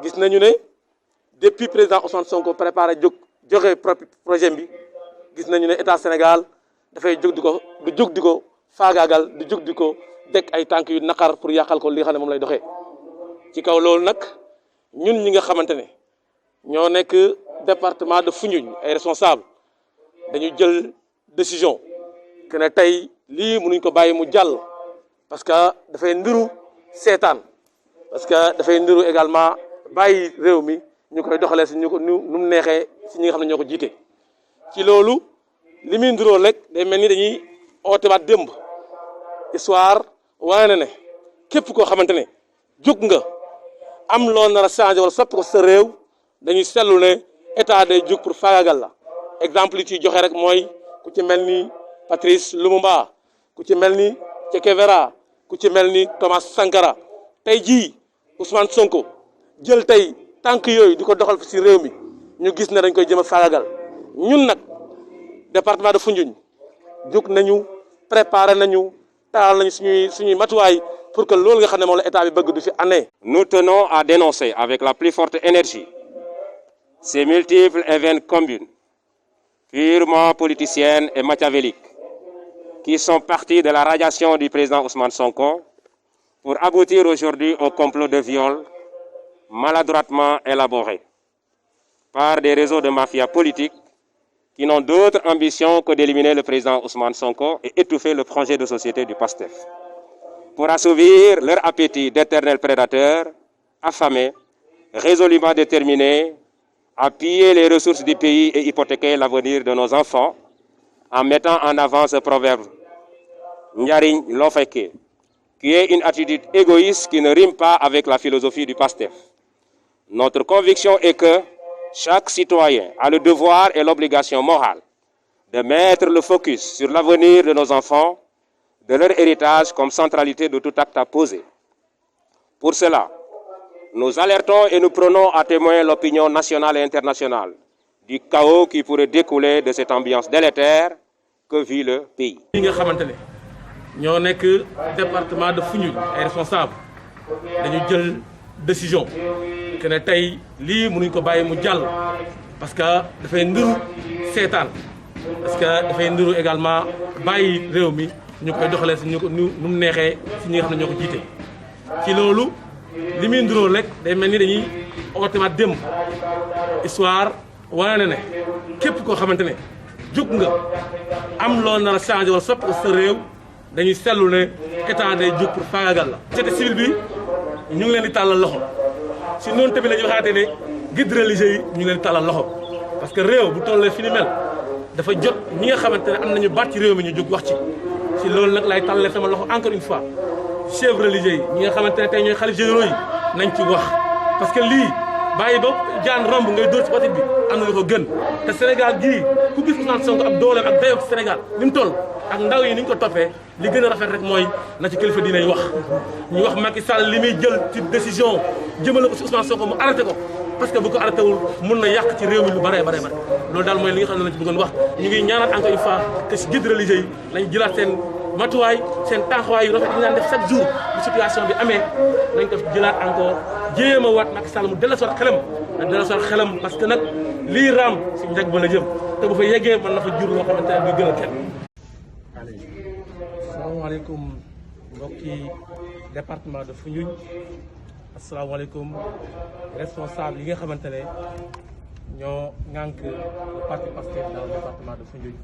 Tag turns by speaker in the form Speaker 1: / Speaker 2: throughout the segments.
Speaker 1: gis nañu ne depuis président Ousmane Sonko préparé joxe projet bi gis nañu ne état Sénégal dafay jóg di ko faagaagal di jóg di ko teg ay tànk yu naqar pour yàqal ko li nga xam ne moom lay doxee. ci kaw loolu nag ñun ñi nga xamante ne ñoo nekk département de Foundiougne ay responsable dañu jël décision que ne tey lii mënuñ ko bàyyi mu jàll parce que dafay ndiru seetaan parce que dafay ndiru également bàyyi réew mi ñu koy doxalee si ñu ko nu mu neexee si ñi nga xam ne ñoo ko jiite. ci loolu li muy ndiroo rek day mel ni dañuy ootewaat démb histoire wane na ne képp koo xamante ne jóg nga am loo nar a changé wala soppi ko sa réew dañuy seetlu ne état day jóg pour faagagal la. exemple yi ciy joxe rek mooy ku ci mel ni Patrice Lumumba ku ci mel ni Che Guevara ku ci mel ni Thomas Sankara tey jii Ousmane Sonko jël tey tànk yooyu di ko doxal fi si réew mi ñu gis ne dañ koy jëm a faagagal ñun nag département de Foundiougne jóg nañu préparé nañu taal nañu suñuy matuwaay pour que loolu nga xam ne moom la état bi bëgg du fi année.
Speaker 2: Nous tenons à dénoncer avec la plus forte énergie ces multiples événements communs purement politiciennes et machiavéliques qui sont partis de la radiation du président Ousmane Sonko pour aboutir aujourd'hui au complot de viol maladroitement élaboré par des réseaux de mafia politique qui n'ont d'autre ambition que d'éliminer le président Ousmane Sonko et étouffer le projet de société du PASTEF pour assouvir leur appétit d'éternels prédateurs affamés, résolument déterminés à piller les ressources du pays et hypothéquer l'avenir de nos enfants en mettant en avant ce proverbe Njariñ loo fekkee, qui est une attitude égoïste qui ne rime pas avec la philosophie du PASTEF. Notre conviction est que chaque citoyen a le devoir et l'obligation morale de mettre le focus sur l'avenir de nos enfants, de leur héritage comme centralité de tout acte à poser. Pour cela, nous alertons et nous prenons à témoin l'opinion nationale et internationale du chaos qui pourrait découler de cette ambiance délétère que vit le pays.
Speaker 1: ñi nga xamante ne ñoo nekk département de Foundiougne ay responsable dañu jël décision que ne tey lii mënuñ ko bàyyi mu jàll parce que dafay ndiru seetaan parce que dafay ndiru également bàyyi réew mi ñu koy doxalee si ñu ko nu mu neexee si ñi nga xam ne ñoo ko jiite. ci loolu li muy ndirool rek day mel ni dañuy ootewaat démb histoire wane na ne képp koo xamante ne jóg nga am loo nar a changé wala soppi ko sa réew dañuy seetlu ne état day jóg pour faagagal la. société civile bi ñu ngi leen di tàllal loxo si noonu tamit la ñuy waxaatee ne guide religieux yi ñu ngi leen di tàllal loxo parce que réew bu tollee fi ni mel dafa jot ñi nga xamante ne am nañu baat ci réew mi ñu jóg wax ci. si loolu nag lay tàllalee sama loxo encore une fois chef religieux yi ñi nga xamante ne tey ñooy xalif généraux yi nañ ci wax parce que lii bàyyi ba jaan romb ngay dóor ci batit bi am na lu ko gën te Sénégal gii ku gis Ousmane Sonko ak dooleem ak dayoo ci Sénégal ni mu toll ak ndaw yi ni ñu ko toppee li gën a rafet rek mooy na ci kilifa diine wax ñu wax Macky Sall li muy jël ci décision jëmale ko si Ousmane Sonko mu arrêté ko parce que bu ko arrêté wul mun na yàq ci réew mi lu bare bare bare loolu daal mooy li nga xam ne lañ ci bëggoon wax ñu ngi ñaanaat encore une fois que si guide religieux yi lañ jëlaat seen matuwaay seen taxawaay yu rafet yi ñu daan def chaque jour bu situation bi amee nañ ko jëlaat encore jéem a waat Macky Sall mu dellusiwaat xelam na dellusiwaat xelam parce que nag lii raam si njëg ba la jëm te bu fa yeggee mën na fa jur loo xamante ne du gën a kenn. asalaamaaleykum mbokki département de Foundiougne asalaamaaleykum responsable yi nga xamante ne ñoo ŋànk le parti PASTEF dans le département de Foundiougne.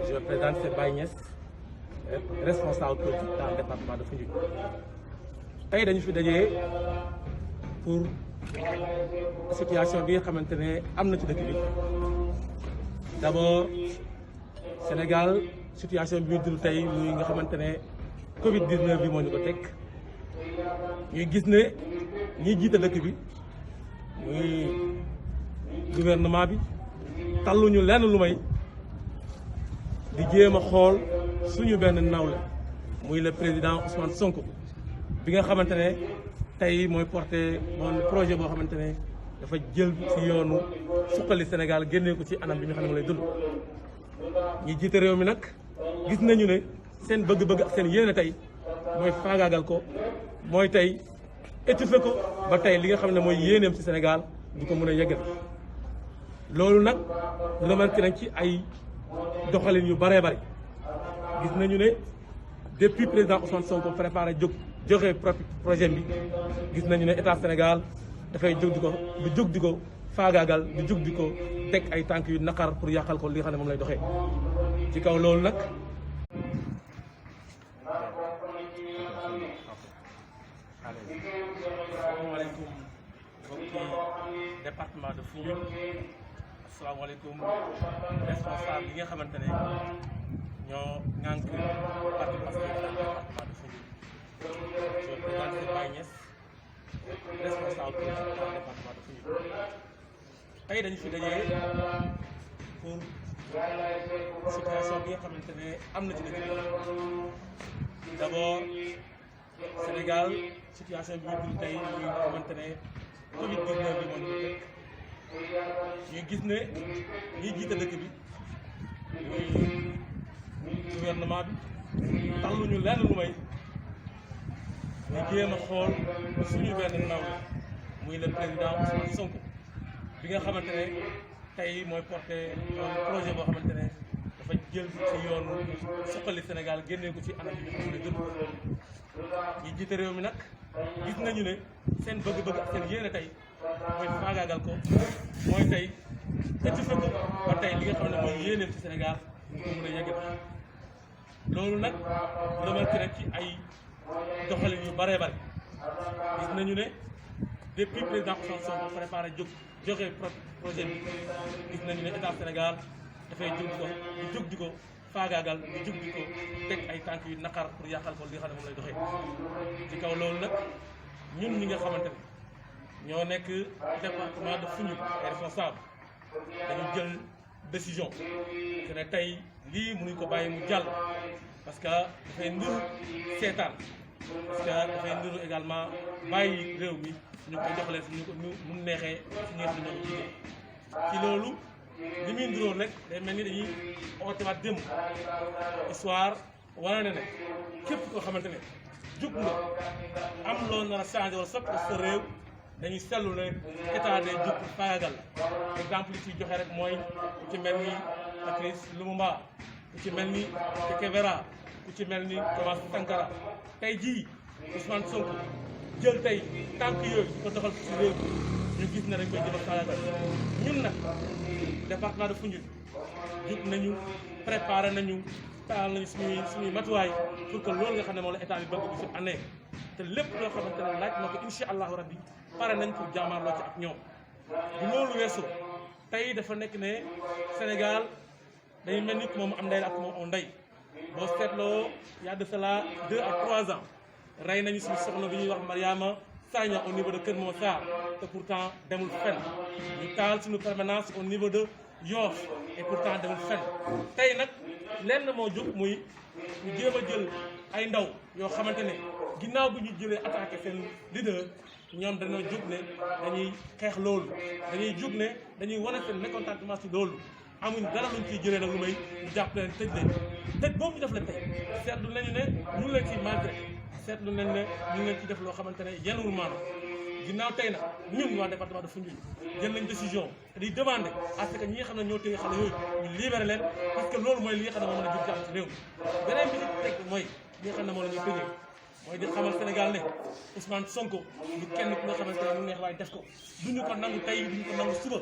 Speaker 1: Je me présente, c'est Baye Niass, responsable politique dans le département de Foundiougne. tey dañu fi dajee pour situation bi nga xamante ne am na ci dëkk bi d'abord Sénégal situation bi ñu dund tey muy nga xamante ne Covid 19 bi moo ñu ko teg ñuy gis ne ñiy jiite dëkk bi muy gouvernement bi talluñu lenn lu may di jéem a xool suñu benn nawle muy le président Ousmane Sonko bi nga xamante ne tey mooy porté moom projet boo xamante ne dafa jël ci yoonu suqali Sénégal génnee ko ci anam bi nga xam ne lay dund. ñi jiite réew mi nag gis nañu ne seen bëgg-bëgg ak seen yéene tey mooy faagaagal ko mooy tey étouffé ko ba tey li nga xam ne mooy yéeneem ci Sénégal du ko mën a yeggal loolu nag remarqué nañ ci ay doxalin yu bëree bëri gis nañu ne depuis président Ousmane Sonko préparé joxe projet bi gis nañu ne état Sénégal dafay jóg di ko faagaagal di jóg di ko teg ay tànk yu naqar pour yàqal ko li nga xam ne moom lay doxee ci kaw loolu nag. asalaamaaleykum mbokki département de Foundiougne asalaamaaleykum responsable yi nga xamante ne ñoo ŋànk parti Pastef département de Foundiougne. Je présente Baye Niass responsable politique du département de Foundiougne. tey dañu fi dajee pour situation bi nga xamante ne am na ci dëkk bi d'abord Sénégal situation bi ñu dund tey ñi nga xamante ne Covid-19 bi moo ñu fekk ñu gis ne ñi jiite dëkk bi muy gouvernement bi talluñu lenn lu may ñu jéem a xool suñu benn ndaw muy le président Ousmane Sonko bi nga xamante ne tey mooy porté projet boo xamante ne dafa jël ci yoonu suqali Sénégal génnee ko ci anam yi nga xam ne gën ñi jiite réew mi nag gis nañu ne seen bëgg-bëgg ak seen yéene tey mooy faagaagal ko mooy tey étouffé ko ba tey li nga xam ne mooy yéeneem ci Sénégal ñu ko mën a yegg loolu nag remarqué rek ci ay doxalin yu bëree bëri gis nañu ne depuis président Ousmane Sonko préparé joxe projet bi gis nañu ne état Sénégal dafay jóg di ko faagaagal di jóg di ko teg ay tànk yu naqar pour yàqal ko li nga xam ne moom lay doxee ci kaw loolu nag ñun ñi nga xamante ne ñoo nekk département de Foundiougne ay responsable dañu jël décision que ne tey lii mënuñ ko bàyyi mu jàll parce que dafay niru seetaan parce que dafay niru également bàyyi réew mi ñu ko joxlee suñu ko mu neexee si ñi nga xam ne ñoo ko jiite ci loolu li muy ndiróo rek day mel ni dañuy ootewaat démb histoire wane na ne képp koo xamante ne jug nga am loo nar a changé wala soppi sa réew dañuy seetlu ne état day jug fayagal exemple yi ci joxe rek mooy ku ci mel ni Patrice Lumumba ku ci mel ni Che Guevara ku ci mel ni Thomas Sankara tey jii Ousmane Sonko jël tey tànk yooyu di ko doxal ci réew ñu gis ne dañ koy jëm a fayagal ñun nag département de Foundiougne jug nañu préparé nañu taal nañu suñuy matuwaay pour que loolu nga xam ne moom la état bi bëgg bi fi année te lépp loo xamante ne laaj na ko incha allahu rabbi pare nañ pour jaamaarloo ci ak ñoom bu loolu weesoo tey dafa nekk ne Sénégal dañu mel ni ku moom am ndey la ak moom am ndey boo seetloo y a de cela 2 à 3 ans rey nañu suñu soxna bi ñuy wax Mariama Sagna au niveau de Kër Massar te pourtant demul fenn ñu taal suñu permanence au niveau de Yoff et pourtant demul fenn tey nag lenn moo jóg muy ñu jéem a jël ay ndaw yoo xamante ne ginnaaw bi ñu jëlee attaqué seen leader ñoom dañoo jóg ne dañuy xeex loolu dañuy jóg ne dañuy wane seen mécontentement ci loolu amuñ dara luñ ciy jëlee nag lu may ñu jàpp leen tëj leen tëj boobu ñu def la tey seetlu nañu ne ñu ngi leen ciy malgré seetlu nañ ne ñu ngi leen ci def loo xamante ne yenuwul maanaam ginnaaw tey nag ñun waa département de Foundiougne jël nañ décision te di demandé à ce que ñi nga xam ne ñoo téye xale yooyu ñu libéré leen parce que loolu mooy li nga xam ne moom la ñu jàpp ci réew mi beneen bi ci teg mooy li nga xam ne moom la ñuy tëjee mooy di xamal Sénégal ne Ousmane Sonko lu kenn ku nga xamante ne mu neex waaye def ko duñu ko nangu tey duñu ko nangu suba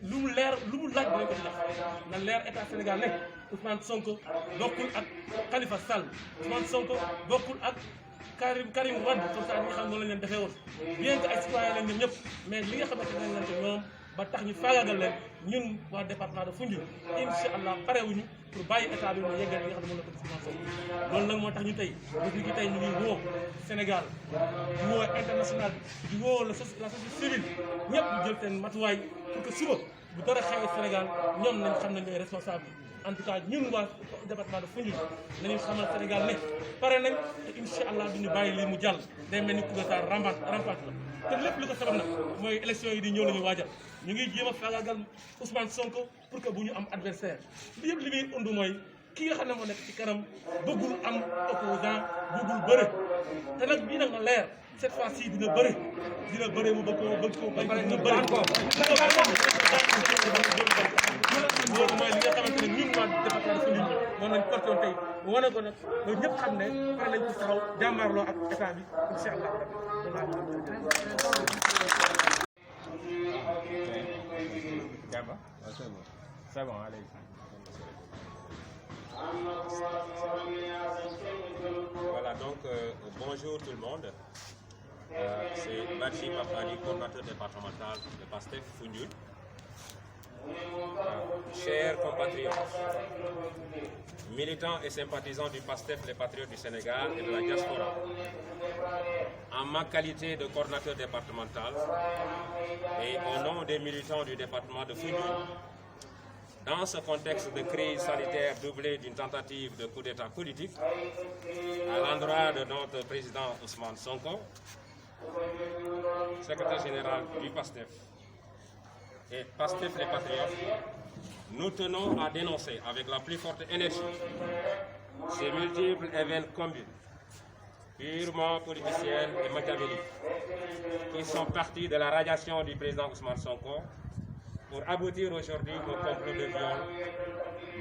Speaker 1: lu mu leer lu mu laaj dinañ ko ci def na leer état Sénégal ne Ousmane Sonko bokkul ak Khalifa Sall Ousmane Sonko bokkul ak Karim Wade comme ça ñi nga xam noonu lañ leen defee woon bien que ay citoyen lañ ñoom ñëpp mais li nga xamante ne lañ ko ñoom ba tax ñu faagaagal leen ñun waa département de Foundiougne incha allah parewuñu pour bàyyi état bi mu yeggal li nga xam ne moom la ko Ousmane Sonko loolu nag moo tax ñu tey depuis ki tey ñu ngi woo Sénégal di woo international di woo la société civile ñëpp ñu jël seen matuwaay pour que suba bu dara xewee Sénégal ñoom nañ xam ne ñooy responsable en tout cas ñun waa département de Foundiougne nañu xamal Sénégal ne pare nañ te incha allah duñu bàyyi lii mu jàll day mel ni Koungheul Sarr rampante la te lépp li ko sabab nag mooy élection yi di ñëw la ñu waajal ñu ngi jéem a faagaagal Ousmane Sonko pour que bu ñu am adversaire li yëpp li muy undu mooy ki nga xam ne moo nekk ci kanam bëggul am opposant bëggul bëre te nag bii nag na leer cette fois-ci dina bëre mu bëgg ko bañ dina bëre loolu mooy li nga xamante ne ñun waa département de Foundiougne moom lañ porté woon tey wane ko nag ba ñëpp xam ne pare nañ ko taxaw jàmbaarloo ak état bi incha allah.
Speaker 2: C'est bon, allez. Voilà, donc bonjour tout le monde. C'est Badji Papali, coordinateur départemental de PASTEF Foundiougne. Chers compatriotes, militants et sympathisants du PASTEF, les patriotes du Sénégal et de la diaspora, en ma qualité de coordinateur départemental et au nom des militants du département de Foundiougne, dans ce contexte de crise sanitaire doublée d'une tentative de coup d'État politique à l'endroit de notre président Ousmane Sonko, secrétaire général du PASTEF et PASTEF les Patriotes, nous tenons à dénoncer avec la plus forte énergie ces multiples événements combinés, purement politiciennes et machiavéliques, qui sont partis de la radiation du président Ousmane Sonko pour aboutir aujourd'hui au complot de viol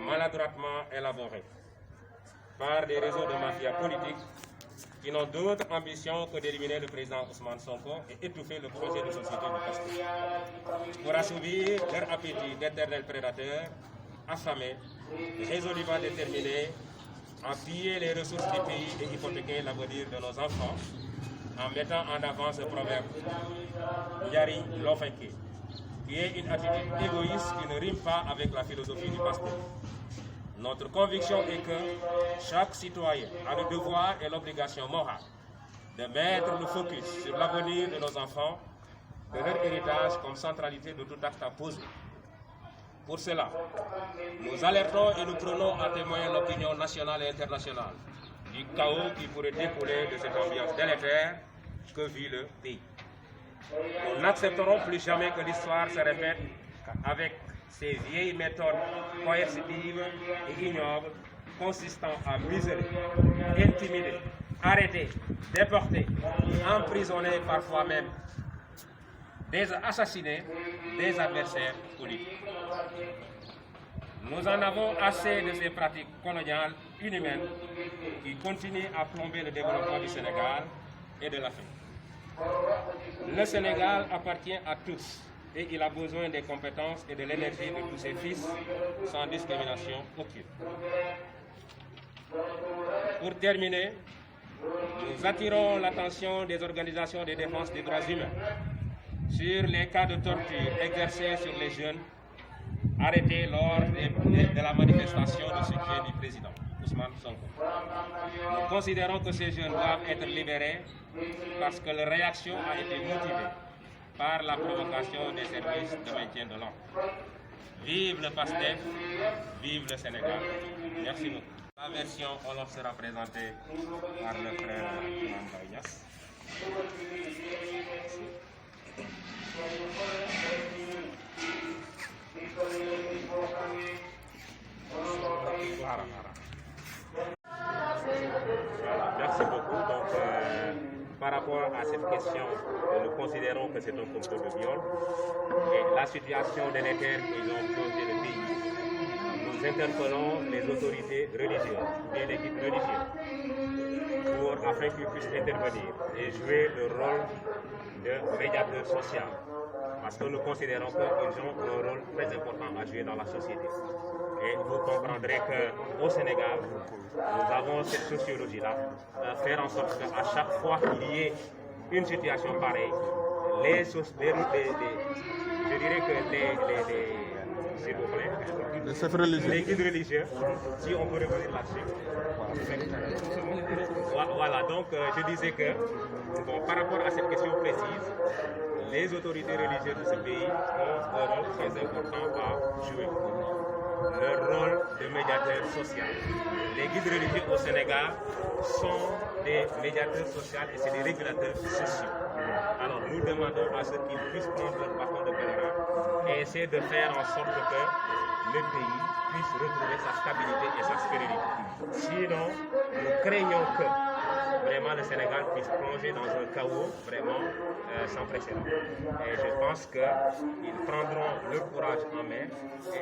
Speaker 2: maladroitement élaboré par des réseaux de mafia politique qui n'ont d'autre ambition que d'éliminer le président Ousmane Sonko et étouffer le projet de société du PASTEF pour assouvir leur appétit d'éternels prédateurs, affamés, résolument déterminés à piller les ressources du pays et hypothéquer l'avenir de nos enfants en mettant en avant ce proverbe Yari Lofenke, qui est une attitude égoïste qui ne rime pas avec la philosophie du PASTEF. Notre conviction est que chaque citoyen a le devoir et l'obligation morale de mettre le focus sur l'avenir de nos enfants, de leur héritage comme centralité de tout acte à poser. Pour cela, nous alertons et nous prenons à témoin l'opinion nationale et internationale du chaos qui pourrait découler de cette ambiance délétère que vit le pays. Nous n'accepterons plus jamais que l'histoire se répète avec ces vieilles méthodes coercitives et ignobles consistant à museler, intimider, arrêter, déporter, emprisonner, parfois même assassiner des adversaires politiques. Nous en avons assez de ces pratiques coloniales inhumaines qui continuent à plomber le développement du Sénégal et de l'Afrique. Le Sénégal appartient à tous et il a besoin des compétences et de l'énergie de tous ses fils sans discrimination aucune. Pour terminer, nous attirons l'attention des organisations de défense des droits humains sur les cas de torture exercés sur les jeunes arrêtés lors de la manifestation de soutien du président Ousmane Sonko. Nous considérons que ces jeunes doivent être libérés parce que leur réaction a été motivée par la provocation des services de maintien de l'ordre. Vive le PASTEF, vive le Sénégal. Merci beaucoup. La version Wolof sera présentée par le frère Mamba Ignace. Merci beaucoup. Donc, par rapport à cette question, nous considérons que c'est un complot de viol et la situation délétère qu'ils ont causé le pays. Nous interpellons les autorités religieuses et les guides religieux afin qu'ils puissent intervenir et jouer le rôle de médiateur social. Parce que nous considérons qu'ils ont un rôle très important à jouer dans la société. Et vous comprendrez qu'au Sénégal, nous avons cette sociologie-là, faire en sorte qu'à chaque fois qu'il y ait une situation pareille, je dirais que s'il vous plaît, les guides religieux, si on peut revenir là-dessus. Voilà, donc je disais que par rapport à cette question précise, les autorités religieuses de ce pays ont un rôle très important à jouer. leur rôle de médiateur social. Les guides religieux au Sénégal sont des médiateurs sociaux et c'est des régulateurs sociaux. Alors nous demandons à ceux qui puissent prendre leur bâton de pèlerin et essayer de faire en sorte que le pays puisse retrouver sa stabilité et sa sérénité. Sinon, nous craignons que vraiment le Sénégal puisse plonger dans un chaos vraiment sans précédent. Et je pense qu'ils prendront leur courage en main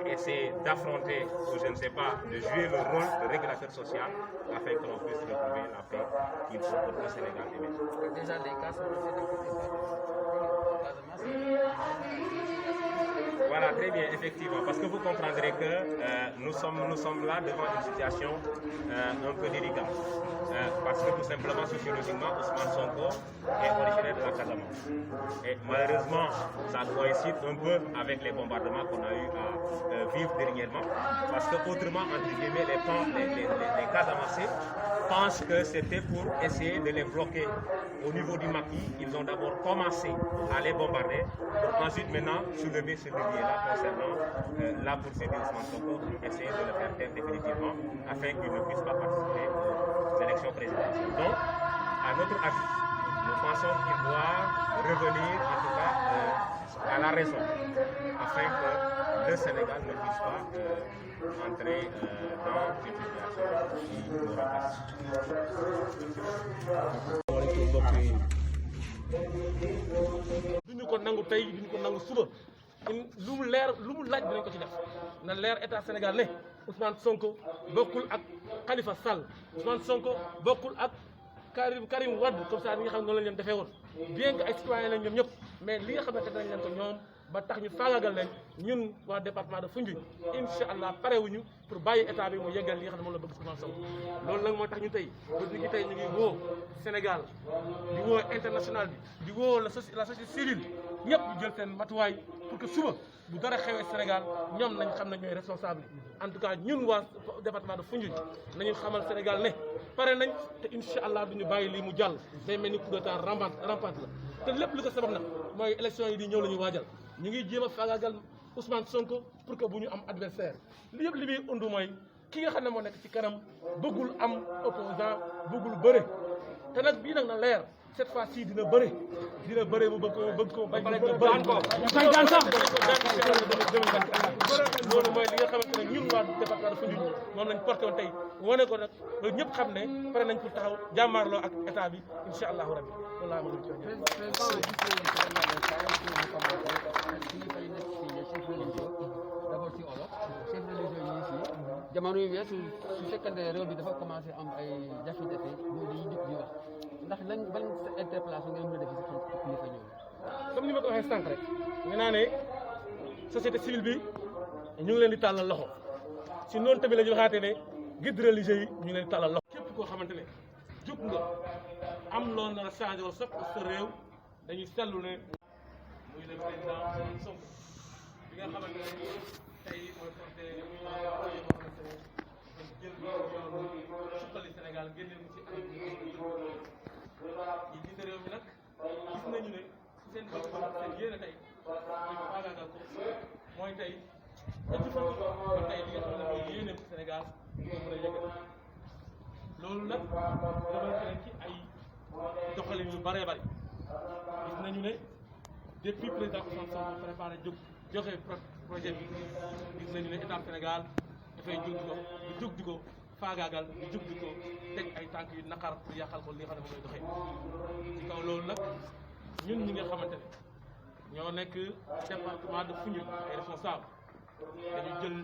Speaker 2: et essayer d'affronter, ou je ne sais pas, de jouer le rôle de régulateur social afin que l'on puisse retrouver la paix qu'il faut pour le Sénégal émergent.
Speaker 3: Déjà, les cas sont
Speaker 2: Voilà, très bien, effectivement, parce que vous comprendrez que nous sommes là devant une situation un peu délicate. Parce que tout simplement, sociologiquement, Ousmane Sonko est originaire de la Casamance. Et malheureusement, ça coïncide un peu avec les bombardements qu'on a eu à vivre dernièrement. Parce que autrement, entre guillemets, les Casamancés pensent que c'était pour essayer de les bloquer au niveau du maquis. Ils ont d'abord commencé à les bombarder, pour ensuite maintenant soulever ce levier-là concernant la poursuite d'Ousmane Sonko, essayer de le faire taire définitivement afin qu'il ne puisse pas participer aux élections présidentielles. Donc, à notre avis, nous pensons qu'il doit revenir en tout cas à la raison afin que le Sénégal ne puisse pas entrer dans une situation qui nous remplace.
Speaker 1: duñu ko nangu tey duñu ko nangu suba lu mu laaj dinañ ko ci def na leer état Sénégal ne Ousmane Sonko bokkul ak Khalifa Sall Ousmane Sonko bokkul ak Karim Wade comme ça ni nga xam ne noonu lañ leen defee woon bien que ay citoyen lañ ñoom ñëpp mais li nga xamante nañ leen ko ñoom ba tax ñu faagaagal leen ñun waa département de Foundiougne incha allah parewuñu pour bàyyi état bi mu yeggal li nga xam ne moom la bëgg Ousmane Sonko loolu nag moo tax ñu tey ba ñu tey ñu ngi woo Sénégal di woo international bi di woo la société civile ñëpp ñu jël seen matuwaay pour que suba bu dara xewee Sénégal ñoom nañ xam ne ñooy responsable en tout cas ñun waa département de Foundiougne nañu xamal Sénégal ne pare nañ te incha allah duñu bàyyi lii mu jàll day mel ni coup de temps rampante la te lépp li ko sabab nag mooy élection yi di ñëw la ñuy waajal ñu ngi jéem a faagaagal Ousmane Sonko pour que bu ñu am adversaire li yëpp li muy undu mooy ki nga xam ne moo nekk ci kanam bëggul am opposant bëggul bëre te nag bii nag na leer cette fois-ci dina bëre mu bëgg ko bañ ko bëri ko ñu daan sax loolu mooy li nga xamante ne ñun waa département de Foundiougne moom lañ porté woon tey wane ko nag ba ñëpp xam ne pare nañ pour taxaw jàmmaarloo ak état bi incha allahu rabbi loolu laa mën
Speaker 3: d'abord ci olof chef religieux yi fii jamono yu weesu su fekkante réew bi dafa commencé am ay jafe-jafe ñoo dañuy jóg di wax ndax ban interpellation nga mën a def si kilifa ñëw
Speaker 1: comme ni ma ko waxee sànq rek nga naa ne société civile bi ñu ngi leen di tàllal loxo si noonu tamit la ñu waxaatee ne guide religieux yi ñu ngi leen di tàllal loxo képp koo xamante ne jóg nga am loolu na la changé wala sopp sa réew dañuy seetlu ne muy le président Sonko bi nga xamante ne tey mooy porté jël yoon suqali Sénégal génneel ko ci ay ñi jiite réew mi nag gis nañu ne seen bëgg-bëgg seen yéene tey ñu faagaagal ko mooy tey ñetti fan ba tey li nga xam ne mooy yéene ko Sénégal ñu ko mën a yëgal loolu nag xamante ne ci ay doxalin yu bëree bëri gis nañu ne depuis président Ousmane Sonko préparé joxe projet bi gis nañu ne état Sénégal dafay jóg di ko faagaagal di jóg di ko teg ay tànk yu naqar pour yàqal ko li nga xam ne moom lay doxee ci kaw loolu nag ñun ñi nga xamante ne ñoo nekk département de Foundiougne ay responsable dañu jël